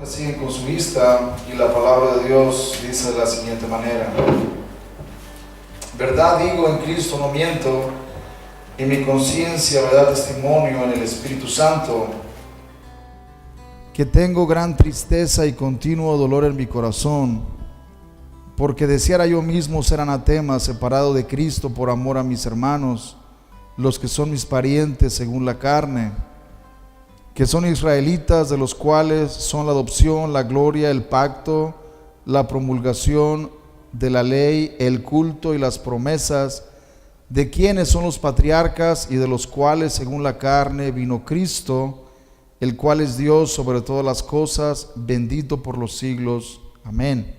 Siguen con su vista y la palabra de Dios dice de la siguiente manera: verdad digo en Cristo, no miento, y mi conciencia me da testimonio en el Espíritu Santo, que tengo gran tristeza y continuo dolor en mi corazón, porque deseara yo mismo ser anatema, separado de Cristo por amor a mis hermanos, los que son mis parientes según la carne, que son israelitas, de los cuales son la adopción, la gloria, el pacto, la promulgación de la ley, el culto y las promesas, de quienes son los patriarcas y de los cuales según la carne vino Cristo, el cual es Dios sobre todas las cosas, bendito por los siglos. Amén.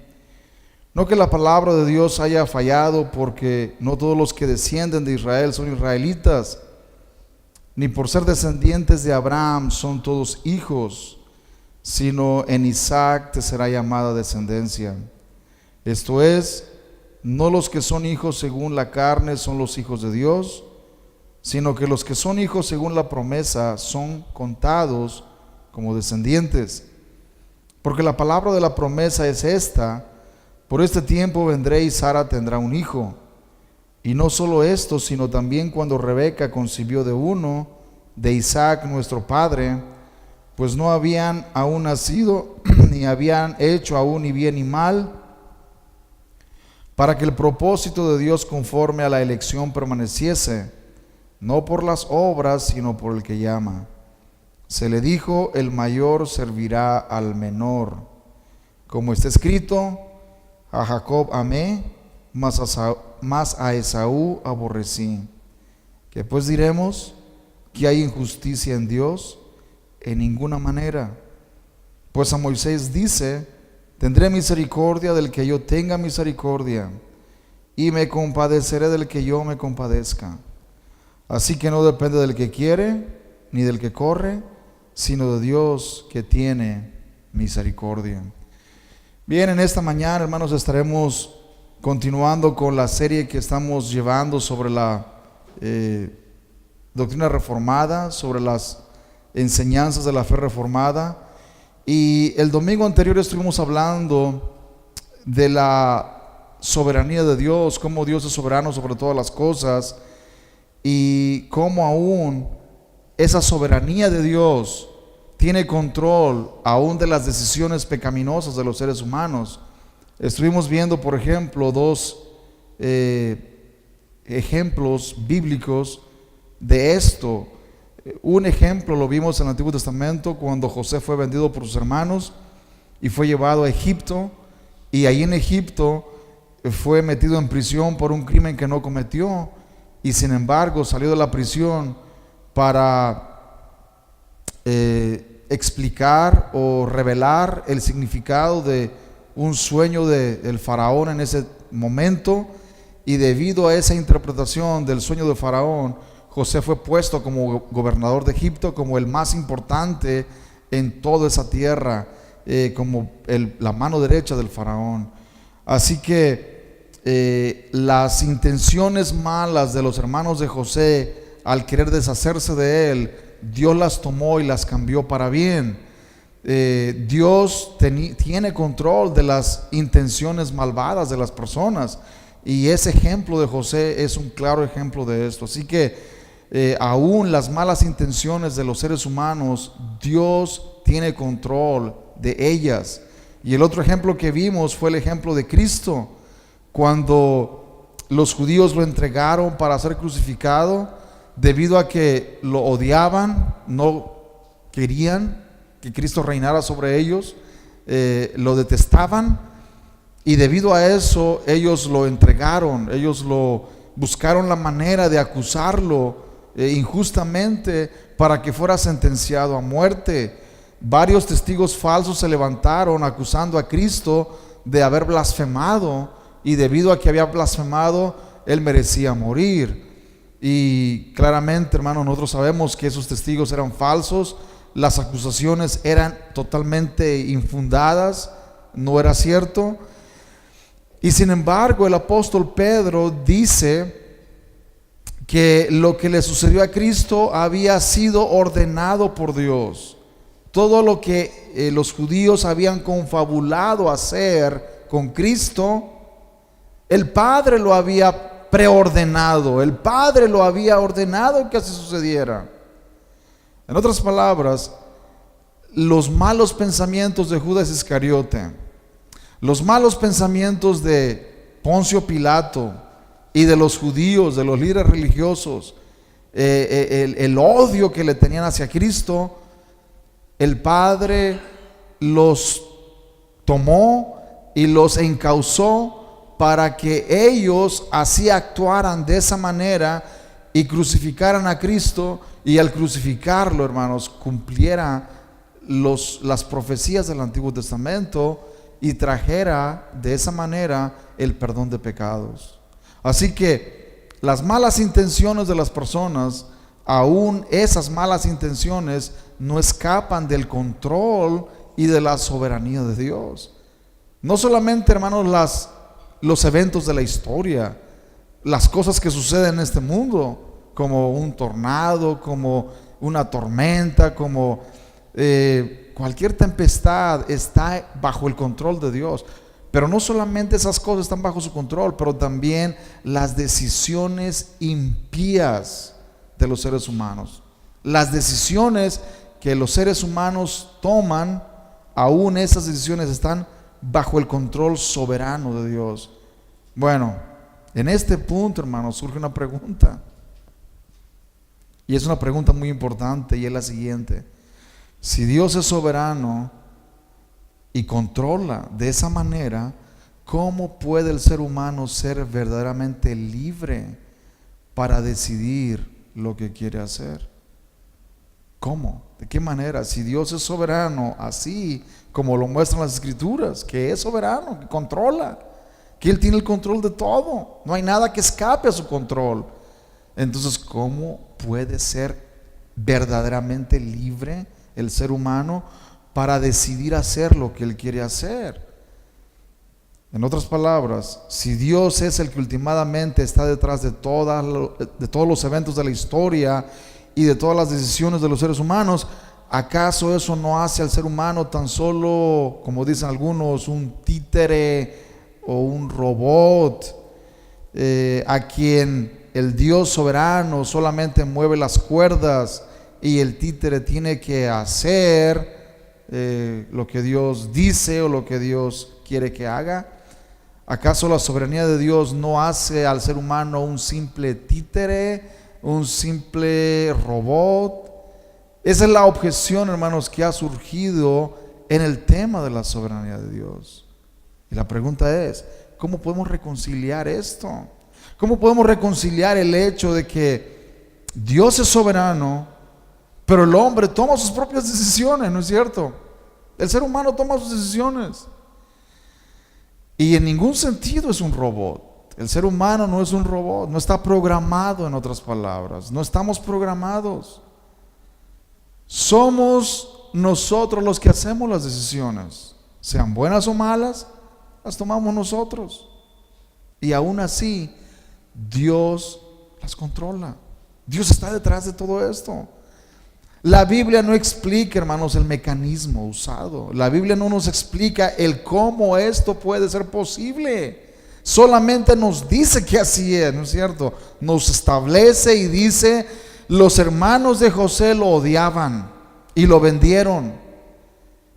No que la palabra de Dios haya fallado, porque no todos los que descienden de Israel son israelitas, ni por ser descendientes de Abraham son todos hijos, sino en Isaac te será llamada descendencia. Esto es, no los que son hijos según la carne son los hijos de Dios, sino que los que son hijos según la promesa son contados como descendientes. Porque la palabra de la promesa es esta: por este tiempo vendré y Sara tendrá un hijo. Y no solo esto, sino también cuando Rebeca concibió de uno, de Isaac nuestro padre, pues no habían aún nacido, ni habían hecho aún ni bien ni mal, para que el propósito de Dios conforme a la elección permaneciese, no por las obras, sino por el que llama. Se le dijo: el mayor servirá al menor. Como está escrito: a Jacob amé, mas a Esaú aborrecí. ¿Qué pues diremos? ¿Que hay injusticia en Dios? En ninguna manera. Pues a Moisés dice: tendré misericordia del que yo tenga misericordia, y me compadeceré del que yo me compadezca. Así que no depende del que quiere, ni del que corre, sino de Dios que tiene misericordia. Bien, en esta mañana, hermanos, estaremos continuando con la serie que estamos llevando sobre la doctrina reformada, sobre las enseñanzas de la fe reformada. Y el domingo anterior estuvimos hablando de la soberanía de Dios, cómo Dios es soberano sobre todas las cosas, y cómo aún esa soberanía de Dios tiene control aún de las decisiones pecaminosas de los seres humanos. Estuvimos viendo, por ejemplo, dos ejemplos bíblicos de esto. Un ejemplo lo vimos en el Antiguo Testamento, cuando José fue vendido por sus hermanos y fue llevado a Egipto, y ahí en Egipto fue metido en prisión por un crimen que no cometió, y sin embargo salió de la prisión para explicar o revelar el significado de un sueño del faraón en ese momento, y debido a esa interpretación del sueño de faraón, José fue puesto como gobernador de Egipto, como el más importante en toda esa tierra, como la mano derecha del faraón. Así que las intenciones malas de los hermanos de José, al querer deshacerse de él, Dios las tomó y las cambió para bien. Dios tiene control de las intenciones malvadas de las personas, y ese ejemplo de José es un claro ejemplo de esto. Así que aún las malas intenciones de los seres humanos, Dios tiene control de ellas. Y el otro ejemplo que vimos fue el ejemplo de Cristo, cuando los judíos lo entregaron para ser crucificado, debido a que lo odiaban, no querían que Cristo reinara sobre ellos, lo detestaban, y debido a eso ellos lo entregaron, ellos buscaron la manera de acusarlo injustamente para que fuera sentenciado a muerte. Varios testigos falsos se levantaron acusando a Cristo de haber blasfemado, y debido a que había blasfemado, él merecía morir. Y claramente, hermanos, nosotros sabemos que esos testigos eran falsos, las acusaciones eran totalmente infundadas, no era cierto. Y sin embargo, el apóstol Pedro dice que lo que le sucedió a Cristo había sido ordenado por Dios. todo lo que los judíos habían confabulado hacer con Cristo, el Padre lo había preordenado, el Padre lo había ordenado que así sucediera. En otras palabras, los malos pensamientos de Judas Iscariote, los malos pensamientos de Poncio Pilato y de los judíos, de los líderes religiosos, el odio que le tenían hacia Cristo, el Padre los tomó y los encauzó para que ellos así actuaran de esa manera y crucificaran a Cristo, y al crucificarlo, hermanos, cumpliera las profecías del Antiguo Testamento y trajera de esa manera el perdón de pecados. Así que las malas intenciones de las personas, aún esas malas intenciones, no escapan del control y de la soberanía de Dios. No solamente, hermanos, los eventos de la historia, las cosas que suceden en este mundo, como un tornado, como una tormenta, como cualquier tempestad, está bajo el control de Dios. Pero no solamente esas cosas están bajo su control, pero también las decisiones impías de los seres humanos. Las decisiones que los seres humanos toman, aún esas decisiones están bajo el control soberano de Dios. Bueno, en este punto, hermanos, surge una pregunta. Y es una pregunta muy importante, y es la siguiente: si Dios es soberano y controla de esa manera, ¿cómo puede el ser humano ser verdaderamente libre para decidir lo que quiere hacer? ¿Cómo? ¿De qué manera? Si Dios es soberano, así como lo muestran las Escrituras, que es soberano, que controla, que Él tiene el control de todo, no hay nada que escape a su control. Entonces, ¿cómo puede ser verdaderamente libre el ser humano para decidir hacer lo que Él quiere hacer? En otras palabras, si Dios es el que últimamente está detrás de todos los eventos de la historia y de todas las decisiones de los seres humanos, ¿acaso eso no hace al ser humano tan solo, como dicen algunos, un títere o un robot a quien el Dios soberano solamente mueve las cuerdas y el títere tiene que hacer lo que Dios dice o lo que Dios quiere que haga? ¿Acaso la soberanía de Dios no hace al ser humano un simple títere, un simple robot? Esa es la objeción, hermanos, que ha surgido en el tema de la soberanía de Dios. Y la pregunta es, ¿cómo podemos reconciliar esto? ¿Cómo podemos reconciliar el hecho de que Dios es soberano, pero el hombre toma sus propias decisiones? ¿No es cierto? El ser humano toma sus decisiones y en ningún sentido es un robot. El ser humano no es un robot, no está programado, en otras palabras, no estamos programados. Somos nosotros los que hacemos las decisiones, sean buenas o malas, las tomamos nosotros. Y aún así, Dios las controla. Dios está detrás de todo esto. La Biblia no explica, hermanos, el mecanismo usado. La Biblia no nos explica el cómo esto puede ser posible. Solamente nos dice que así es, ¿no es cierto? Nos establece y dice: los hermanos de José lo odiaban y lo vendieron.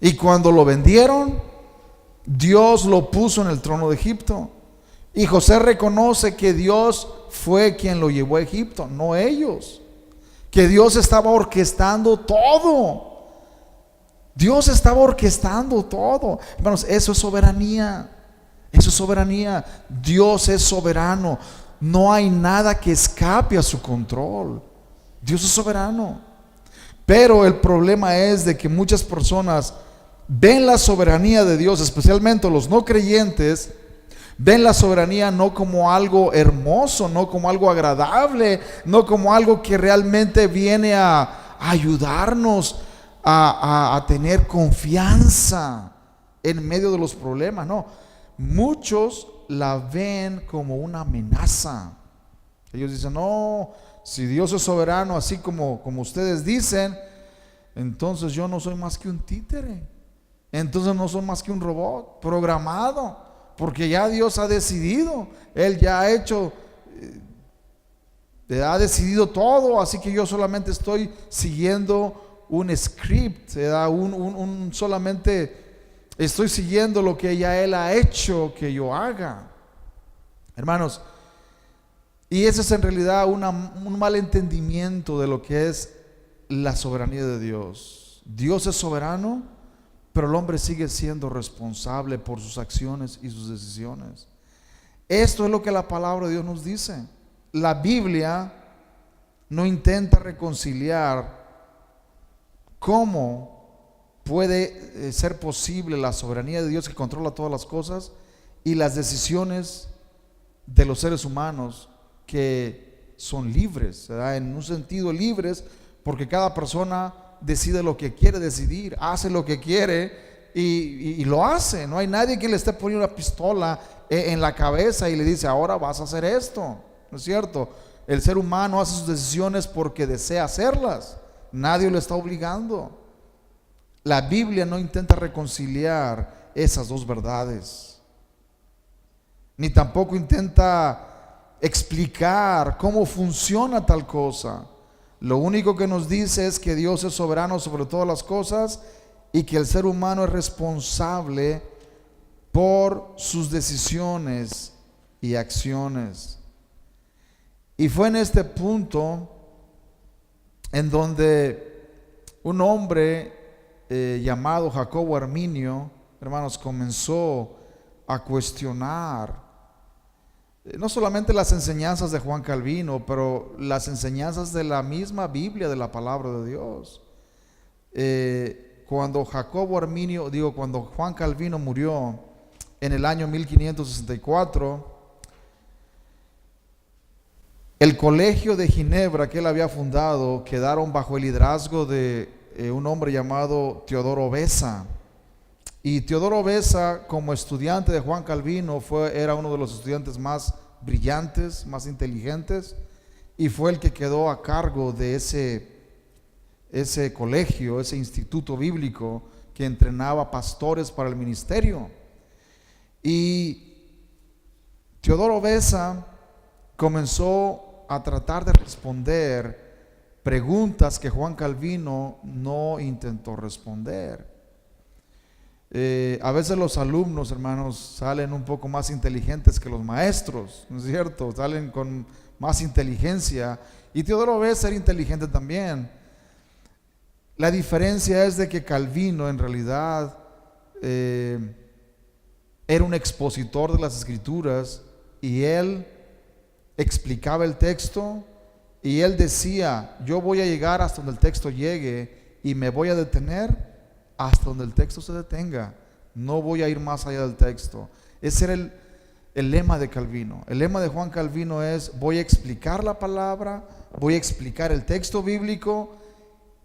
Y cuando lo vendieron, Dios lo puso en el trono de Egipto. Y José reconoce que Dios fue quien lo llevó a Egipto, no ellos. Que Dios estaba orquestando todo. Dios estaba orquestando todo. Hermanos, eso es soberanía. Eso es soberanía. Dios es soberano. No hay nada que escape a su control. Dios es soberano. Pero el problema es de que muchas personas ven la soberanía de Dios, especialmente los no creyentes, ven la soberanía no como algo hermoso, no como algo agradable, no como algo que realmente viene a ayudarnos a tener confianza en medio de los problemas. No, muchos la ven como una amenaza. Ellos dicen: no, si Dios es soberano, así como ustedes dicen, entonces yo no soy más que un títere. Entonces no soy más que un robot programado, porque ya Dios ha decidido. Él ya ha hecho, ha decidido todo, así que yo solamente estoy siguiendo un script, solamente estoy siguiendo lo que ya Él ha hecho que yo haga. Hermanos, y ese es en realidad un mal entendimiento de lo que es la soberanía de Dios. Dios es soberano, pero el hombre sigue siendo responsable por sus acciones y sus decisiones. Esto es lo que la palabra de Dios nos dice. La Biblia no intenta reconciliar cómo puede ser posible la soberanía de Dios que controla todas las cosas y las decisiones de los seres humanos que son libres, ¿verdad? En un sentido libres, porque cada persona decide lo que quiere decidir, hace lo que quiere y lo hace. No hay nadie que le esté poniendo una pistola en la cabeza y le dice, ahora vas a hacer esto, ¿no es cierto? El ser humano hace sus decisiones porque desea hacerlas, nadie lo está obligando. La Biblia no intenta reconciliar esas dos verdades, ni tampoco intenta explicar cómo funciona tal cosa. Lo único que nos dice es que Dios es soberano sobre todas las cosas y que el ser humano es responsable por sus decisiones y acciones. Y fue en este punto en donde un hombre llamado Jacobo Arminio, hermanos, comenzó a cuestionar no solamente las enseñanzas de Juan Calvino, pero las enseñanzas de la misma Biblia, de la palabra de Dios. Cuando cuando Juan Calvino murió en el año 1564, el colegio de Ginebra que él había fundado quedaron bajo el liderazgo de un hombre llamado Teodoro Beza. Y Teodoro Beza, como estudiante de Juan Calvino, era uno de los estudiantes más brillantes, más inteligentes, y fue el que quedó a cargo de ese colegio, ese instituto bíblico que entrenaba pastores para el ministerio. Y Teodoro Beza comenzó a tratar de responder preguntas que Juan Calvino no intentó responder. A veces los alumnos, hermanos, salen un poco más inteligentes que los maestros, ¿no es cierto? Salen con más inteligencia, y Teodoro Beza era inteligente también. La diferencia es de que Calvino en realidad era un expositor de las Escrituras, y él explicaba el texto y él decía, yo voy a llegar hasta donde el texto llegue y me voy a detener hasta donde el texto se detenga, no voy a ir más allá del texto. Ese era el lema de Calvino. El lema de Juan Calvino es, voy a explicar la palabra, voy a explicar el texto bíblico,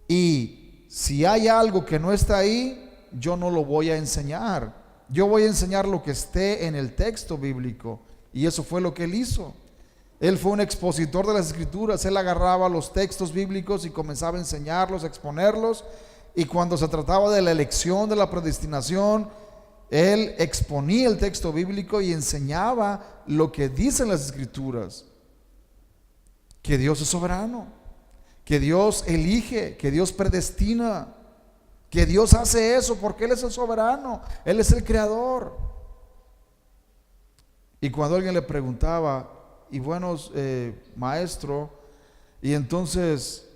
y si hay algo que no está ahí, yo no lo voy a enseñar, yo voy a enseñar lo que esté en el texto bíblico. Y eso fue lo que él hizo. Él fue un expositor de las Escrituras. Él agarraba los textos bíblicos y comenzaba a enseñarlos, a exponerlos. Y cuando se trataba de la elección, de la predestinación, él exponía el texto bíblico y enseñaba lo que dicen las Escrituras. Que Dios es soberano, que Dios elige, que Dios predestina, que Dios hace eso porque Él es el soberano, Él es el creador. Y cuando alguien le preguntaba, y bueno, maestro, y entonces,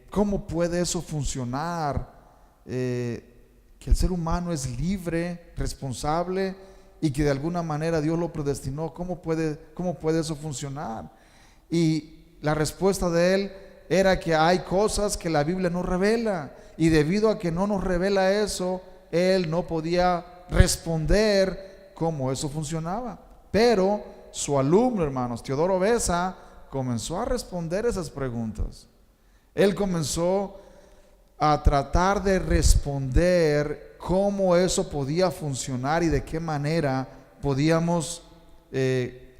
¿cómo puede eso funcionar? Que el ser humano es libre, responsable, y que de alguna manera Dios lo predestinó. ¿Cómo puede eso funcionar? Y la respuesta de él era que hay cosas que la Biblia no revela, y debido a que no nos revela eso, él no podía responder cómo eso funcionaba. Pero su alumno, hermanos, Teodoro Beza, comenzó a responder esas preguntas. Él comenzó a tratar de responder cómo eso podía funcionar y de qué manera podíamos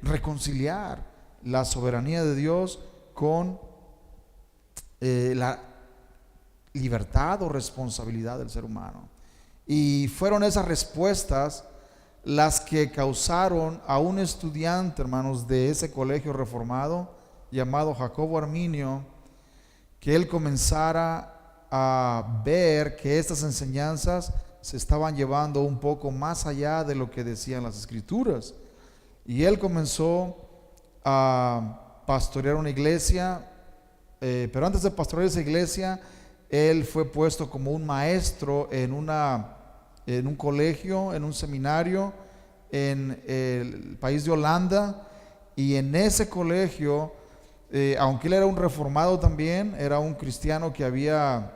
reconciliar la soberanía de Dios con libertad o responsabilidad del ser humano. Y fueron esas respuestas las que causaron a un estudiante, hermanos, de ese colegio reformado llamado Jacobo Arminio, que él comenzara a ver que estas enseñanzas se estaban llevando un poco más allá de lo que decían las escrituras. Y él comenzó a pastorear una iglesia, pero antes de pastorear esa iglesia, él fue puesto como un maestro en un colegio, en un seminario en el país de Holanda. Y en ese colegio, aunque él era un reformado también, era un cristiano que había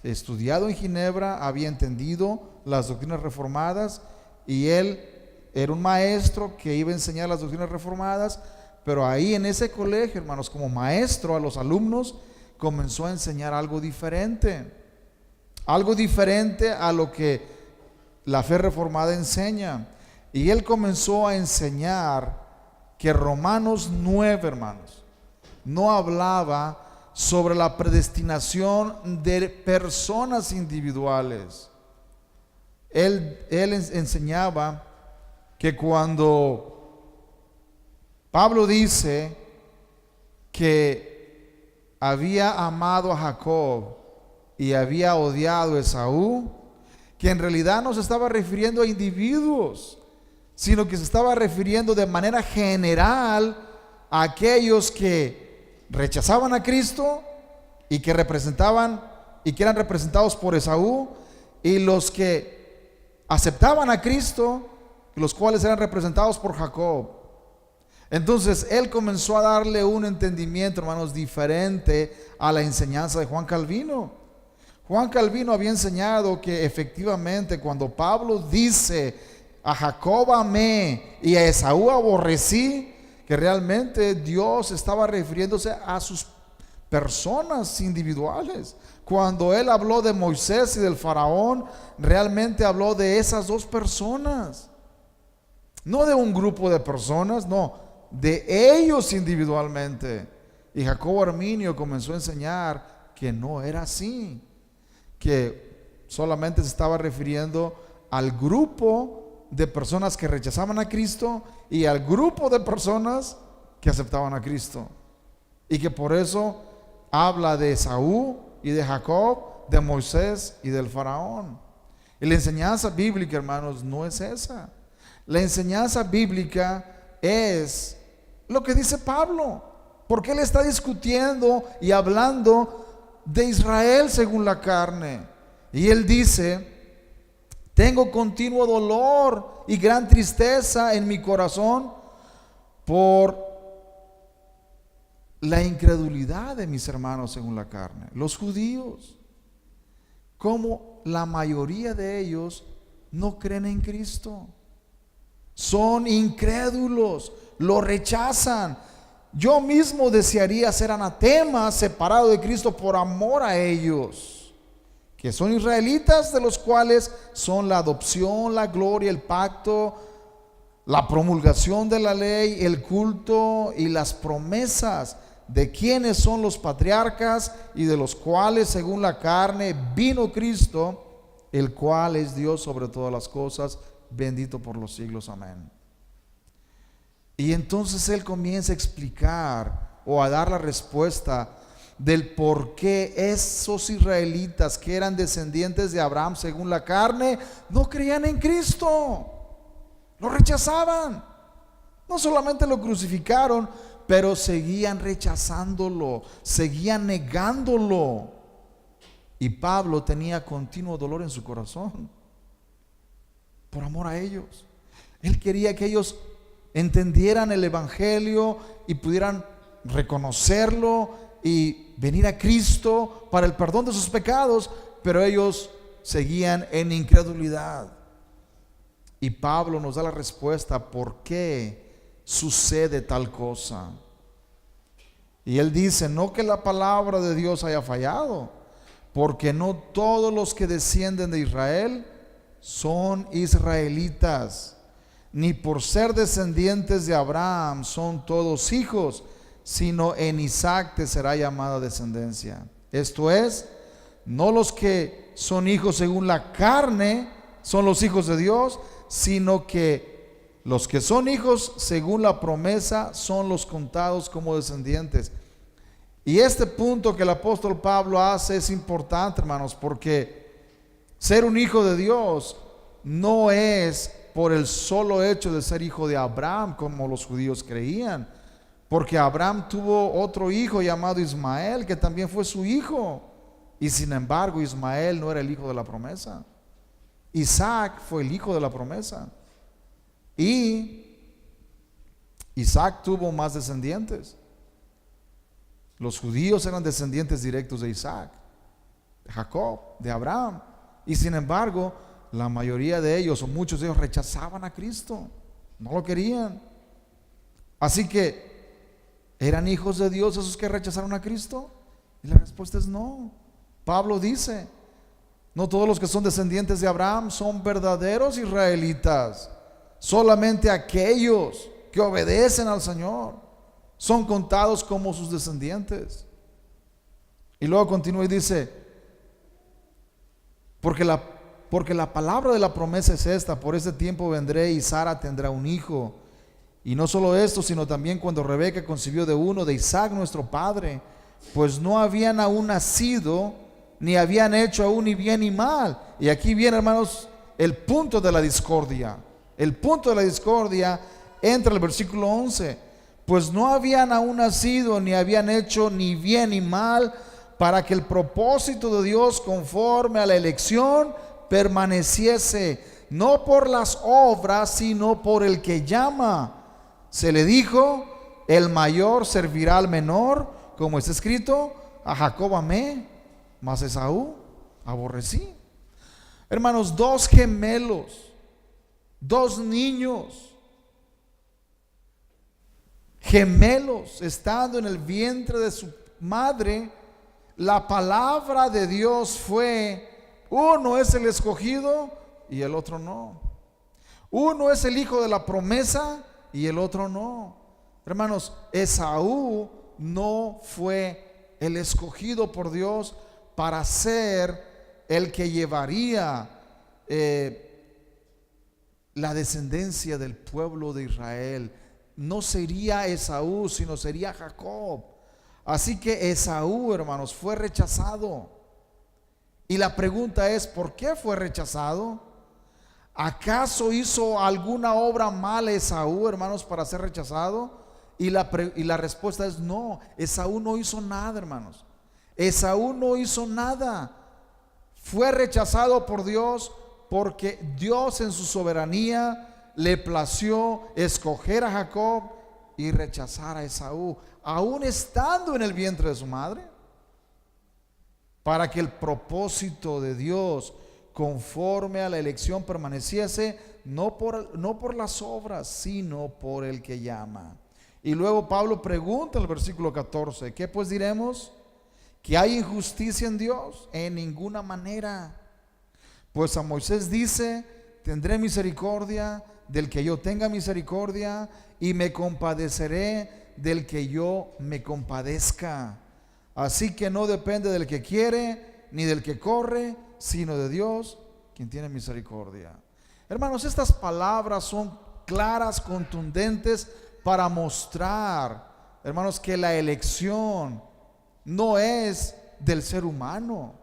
estudiado en Ginebra, había entendido las doctrinas reformadas, y él era un maestro que iba a enseñar las doctrinas reformadas. Pero ahí en ese colegio, hermanos, como maestro a los alumnos, comenzó a enseñar algo diferente a lo que la fe reformada enseña. Y él comenzó a enseñar que Romanos 9, hermanos, no hablaba sobre la predestinación de personas individuales. Él enseñaba que cuando Pablo dice que había amado a Jacob y había odiado a Esaú, que en realidad no se estaba refiriendo a individuos, sino que se estaba refiriendo de manera general a aquellos que rechazaban a Cristo y que eran representados por Esaú, y los que aceptaban a Cristo, los cuales eran representados por Jacob. Entonces él comenzó a darle un entendimiento, hermanos, diferente a la enseñanza de Juan Calvino. Juan Calvino había enseñado que efectivamente cuando Pablo dice a Jacob amé y a Esaú aborrecí, que realmente Dios estaba refiriéndose a sus personas individuales. Cuando él habló de Moisés y del faraón, realmente habló de esas dos personas, no de un grupo de personas, no, de ellos individualmente. Y Jacobo Arminio comenzó a enseñar que no era así, que solamente se estaba refiriendo al grupo de personas que rechazaban a Cristo y al grupo de personas que aceptaban a Cristo, y que por eso habla de Esaú y de Jacob, de Moisés y del faraón. Y la enseñanza bíblica, hermanos, no es esa. La enseñanza bíblica es lo que dice Pablo, porque él está discutiendo y hablando de Israel según la carne. Y él dice: tengo continuo dolor y gran tristeza en mi corazón por la incredulidad de mis hermanos según la carne, los judíos, como la mayoría de ellos no creen en Cristo, son incrédulos, lo rechazan. Yo mismo desearía ser anatema, separado de Cristo por amor a ellos, que son israelitas, de los cuales son la adopción, la gloria, el pacto, la promulgación de la ley, el culto y las promesas de quienes son los patriarcas, y de los cuales según la carne vino Cristo, el cual es Dios sobre todas las cosas, bendito por los siglos, amén. Y entonces él comienza a explicar o a dar la respuesta del por qué esos israelitas que eran descendientes de Abraham según la carne no creían en Cristo, lo rechazaban. No solamente lo crucificaron, pero seguían rechazándolo, seguían negándolo. Y Pablo tenía continuo dolor en su corazón por amor a ellos. Él quería que ellos entendieran el evangelio y pudieran reconocerlo y venir a Cristo para el perdón de sus pecados, pero ellos seguían en incredulidad. Y Pablo nos da la respuesta por qué sucede tal cosa. Y él dice: no que la palabra de Dios haya fallado, porque no todos los que descienden de Israel son israelitas, ni por ser descendientes de Abraham son todos hijos, sino en Isaac te será llamada descendencia. Esto es, no los que son hijos según la carne son los hijos de Dios, sino que los que son hijos según la promesa son los contados como descendientes. Y este punto que el apóstol Pablo hace es importante, hermanos, porque ser un hijo de Dios no es por el solo hecho de ser hijo de Abraham, como los judíos creían, porque Abraham tuvo otro hijo llamado Ismael, que también fue su hijo, y sin embargo Ismael no era el hijo de la promesa. Isaac fue el hijo de la promesa, y Isaac tuvo más descendientes. Los judíos eran descendientes directos de Isaac, de Jacob, de Abraham, y sin embargo la mayoría de ellos, o muchos de ellos, rechazaban a Cristo, no lo querían. Así que, ¿eran hijos de Dios esos que rechazaron a Cristo? Y la respuesta es no. Pablo dice, no todos los que son descendientes de Abraham son verdaderos israelitas, solamente aquellos que obedecen al Señor son contados como sus descendientes. Y luego continúa y dice, porque la palabra de la promesa es esta: por ese tiempo vendré y Sara tendrá un hijo. Y no solo esto, sino también cuando Rebeca concibió de uno, de Isaac nuestro padre, pues no habían aún nacido, ni habían hecho aún ni bien ni mal. Y aquí viene, hermanos, el punto de la discordia. El punto de la discordia entra en el versículo 11. Pues no habían aún nacido, ni habían hecho ni bien ni mal, para que el propósito de Dios conforme a la elección permaneciese, no por las obras, sino por el que llama. Se le dijo, el mayor servirá al menor, como está escrito, a Jacob amé, mas a Esaú aborrecí. Hermanos, dos gemelos, dos niños, gemelos, estando en el vientre de su madre, la palabra de Dios fue: uno es el escogido y el otro no. Uno es el hijo de la promesa y el otro no. Hermanos, Esaú no fue el escogido por Dios para ser el que llevaría la descendencia del pueblo de Israel. No sería Esaú, sino sería Jacob. Así que Esaú, hermanos, fue rechazado. Y la pregunta es, ¿por qué fue rechazado? ¿Acaso hizo alguna obra mala Esaú, hermanos, para ser rechazado? Y la respuesta es no. Esaú no hizo nada, hermanos. Esaú no hizo nada. Fue rechazado por Dios porque Dios en su soberanía le plació escoger a Jacob y rechazar a Esaú, aún estando en el vientre de su madre, para que el propósito de Dios conforme a la elección permaneciese, no por las obras, sino por el que llama. Y luego Pablo pregunta en el versículo 14, ¿qué pues diremos? ¿Que hay injusticia en Dios? En ninguna manera. Pues a Moisés dice, tendré misericordia del que yo tenga misericordia, y me compadeceré del que yo me compadezca. Así que no depende del que quiere ni del que corre, sino de Dios, quien tiene misericordia. Hermanos, estas palabras son claras, contundentes, para mostrar, hermanos, que la elección no es del ser humano.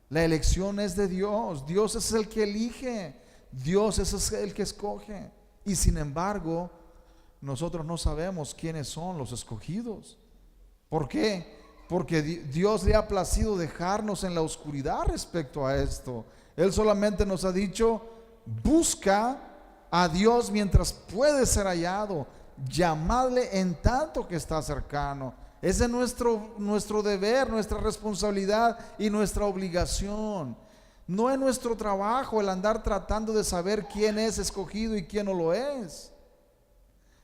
La elección es de Dios. Dios es el que elige, Dios es el que escoge. Y sin embargo, nosotros no sabemos quiénes son los escogidos. ¿Por qué? Porque Dios le ha placido dejarnos en la oscuridad respecto a esto. Él solamente nos ha dicho: busca a Dios mientras puede ser hallado, llamadle en tanto que está cercano. Ese es nuestro deber, nuestra responsabilidad y nuestra obligación. No es nuestro trabajo el andar tratando de saber quién es escogido y quién no lo es.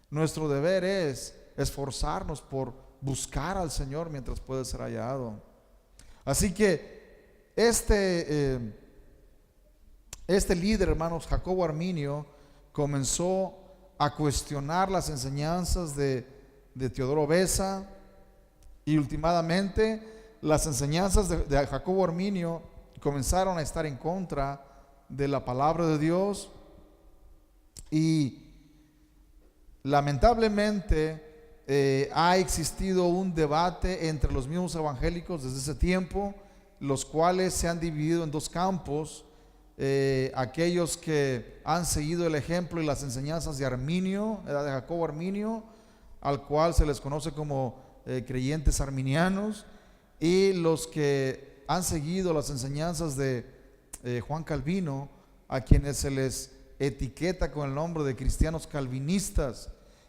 Nuestro deber es esforzarnos por buscar al Señor mientras puede ser hallado. Así que este líder, hermanos, Jacobo Arminio, comenzó a cuestionar las enseñanzas de Teodoro Beza, y últimamente las enseñanzas de Jacobo Arminio comenzaron a estar en contra de la palabra de Dios, y lamentablemente ha existido un debate entre los mismos evangélicos desde ese tiempo, los cuales se han dividido en dos campos: aquellos que han seguido el ejemplo y las enseñanzas de Arminio, de Jacobo Arminio, al cual se les conoce como creyentes arminianos, y los que han seguido las enseñanzas de Juan Calvino, a quienes se les etiqueta con el nombre de cristianos calvinistas.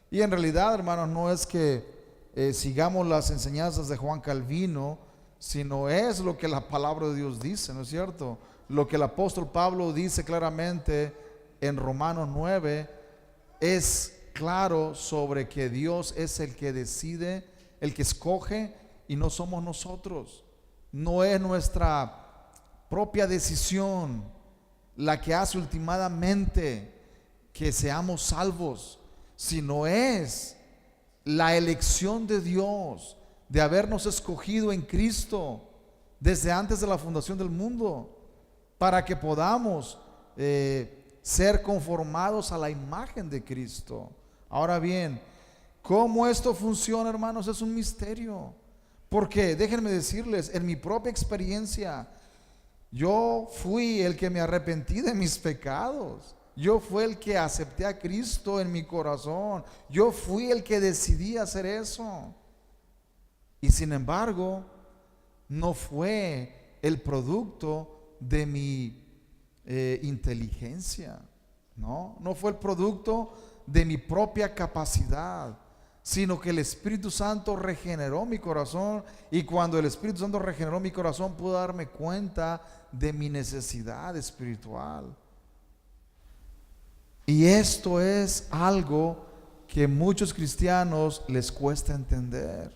Y en realidad, hermanos, no es que sigamos las enseñanzas de Juan Calvino, sino es lo que la palabra de Dios dice, ¿no es cierto? Lo que el apóstol Pablo dice claramente en Romanos 9 es claro sobre que Dios es el que decide, el que escoge, y no somos nosotros. No es nuestra propia decisión la que hace ultimadamente que seamos salvos, sino es la elección de Dios de habernos escogido en Cristo desde antes de la fundación del mundo, para que podamos ser conformados a la imagen de Cristo. Ahora bien, ¿cómo esto funciona, hermanos? Es un misterio, porque déjenme decirles, en mi propia experiencia, yo fui el que me arrepentí de mis pecados. Yo fui el que acepté a Cristo en mi corazón. Yo fui el que decidí hacer eso. Y sin embargo, no fue el producto de mi inteligencia. No fue el producto de mi propia capacidad, sino que el Espíritu Santo regeneró mi corazón, y cuando el Espíritu Santo regeneró mi corazón, pude darme cuenta de mi necesidad espiritual. Y esto es algo que muchos cristianos les cuesta entender.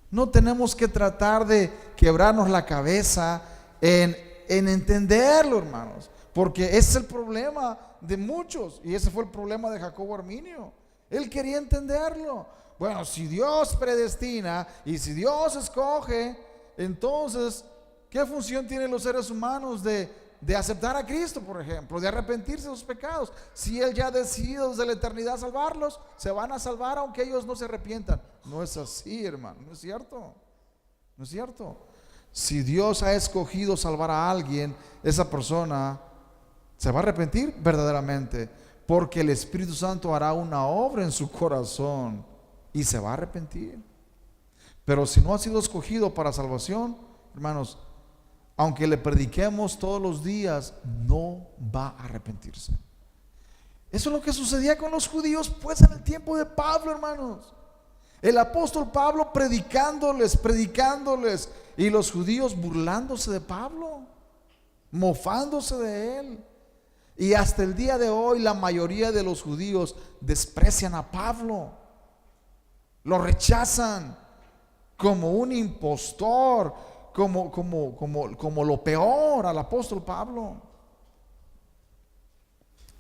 No tenemos que tratar de quebrarnos la cabeza en entenderlo, hermanos, porque ese es el problema de muchos, y ese fue el problema de Jacobo Arminio. Él quería entenderlo. Bueno, si Dios predestina y si Dios escoge, entonces, ¿qué función tienen los seres humanos de aceptar a Cristo, por ejemplo, de arrepentirse de sus pecados? Si Él ya ha decidido desde la eternidad salvarlos, se van a salvar aunque ellos no se arrepientan. No es así, hermano, no es cierto. No es cierto. Si Dios ha escogido salvar a alguien, esa persona se va a arrepentir verdaderamente, porque el Espíritu Santo hará una obra en su corazón y se va a arrepentir. Pero si no ha sido escogido para salvación, hermanos, aunque le prediquemos todos los días, no va a arrepentirse. Eso es lo que sucedía con los judíos, pues, en el tiempo de Pablo, hermanos. El apóstol Pablo predicándoles, y los judíos burlándose de Pablo, mofándose de él. Y hasta el día de hoy la mayoría de los judíos desprecian a Pablo, lo rechazan como un impostor, como lo peor al apóstol Pablo.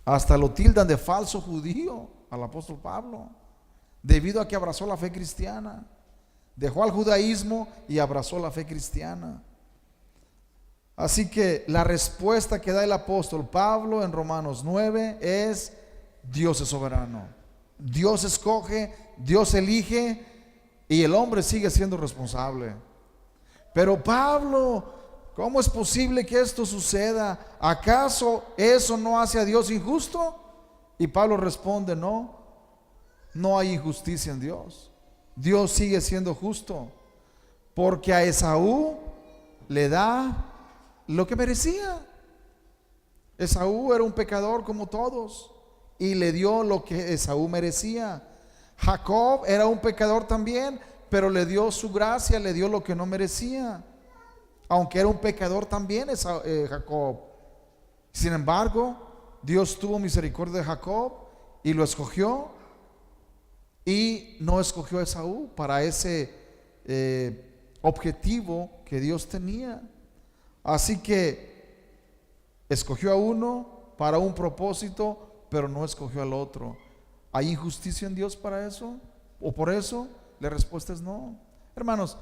Hasta lo tildan de falso judío al apóstol Pablo, debido a que abrazó la fe cristiana. Dejó al judaísmo y abrazó la fe cristiana. Así que la respuesta que da el apóstol Pablo en Romanos 9 es: Dios es soberano. Dios escoge, Dios elige, y el hombre sigue siendo responsable. Pero Pablo, ¿cómo es posible que esto suceda? ¿Acaso eso no hace a Dios injusto? Y Pablo responde: no hay injusticia en Dios. Dios sigue siendo justo, porque a Esaú le da lo que merecía. Esaú era un pecador como todos, y le dio lo que Esaú merecía. Jacob era un pecador también, pero le dio su gracia, le dio lo que no merecía, aunque era un pecador también Jacob. Sin embargo, Dios tuvo misericordia de Jacob y lo escogió, y no escogió a Esaú para ese objetivo que Dios tenía. Así que escogió a uno para un propósito, pero no escogió al otro. ¿Hay injusticia en Dios para eso? ¿O por eso? La respuesta es no. Hermanos,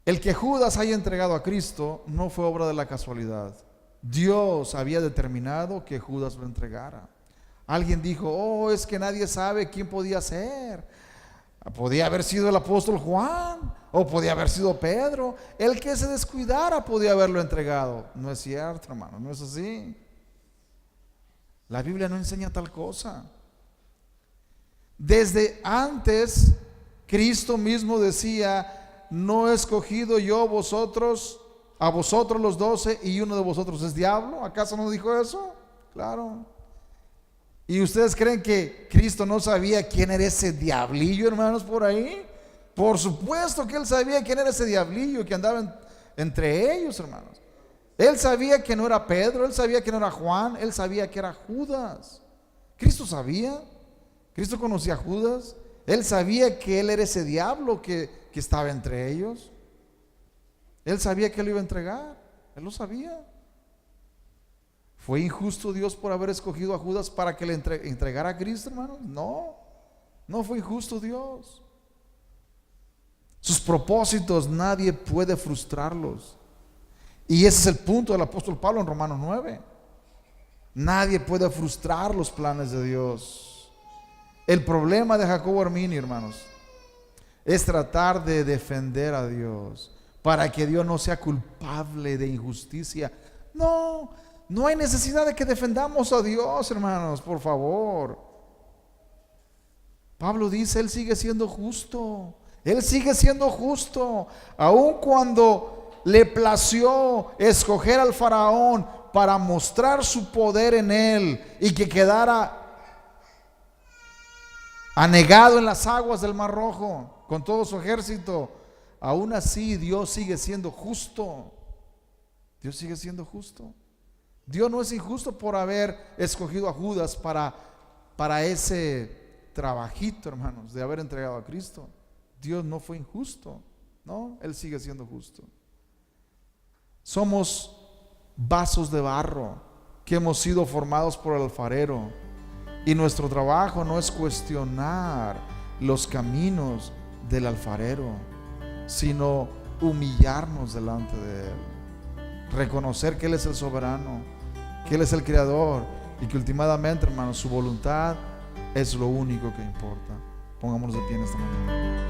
El que Judas haya entregado a Cristo no fue obra de la casualidad. Dios había determinado que Judas lo entregara. Alguien dijo: oh, es que nadie sabe quién podía ser. Podía haber sido el apóstol Juan, o podía haber sido Pedro. El que se descuidara podía haberlo entregado. No es cierto, hermano, no es así. La Biblia no enseña tal cosa. Desde antes, Cristo mismo decía: no he escogido yo a vosotros los 12, y uno de vosotros es diablo. ¿Acaso no dijo eso? Claro. ¿Y ustedes creen que Cristo no sabía quién era ese diablillo, hermanos, por ahí? Por supuesto que Él sabía quién era ese diablillo que andaba entre ellos, hermanos. Él sabía que no era Pedro, Él sabía que no era Juan, Él sabía que era Judas. Cristo sabía, Cristo conocía a Judas. Él sabía que él era ese diablo que estaba entre ellos. Él sabía que lo iba a entregar, Él lo sabía. ¿Fue injusto Dios por haber escogido a Judas para que le entregara a Cristo, hermanos? No, no fue injusto Dios. Sus propósitos nadie puede frustrarlos. Y ese es el punto del apóstol Pablo en Romanos 9. Nadie puede frustrar los planes de Dios. El problema de Jacobo Arminio, hermanos, es tratar de defender a Dios para que Dios no sea culpable de injusticia. No hay necesidad de que defendamos a Dios, hermanos, por favor. Pablo dice: Él sigue siendo justo. Él sigue siendo justo. Aun cuando le plació escoger al faraón para mostrar su poder en él y que quedara anegado en las aguas del Mar Rojo con todo su ejército, aún así Dios sigue siendo justo. Dios sigue siendo justo. Dios no es injusto por haber escogido a Judas para ese trabajito, hermanos, de haber entregado a Cristo. Dios no fue injusto, no, Él sigue siendo justo. Somos vasos de barro que hemos sido formados por el alfarero, y nuestro trabajo no es cuestionar los caminos del alfarero, sino humillarnos delante de Él, reconocer que Él es el soberano, que Él es el creador, y que últimamente, hermanos, su voluntad es lo único que importa. Pongámonos de pie en esta mañana.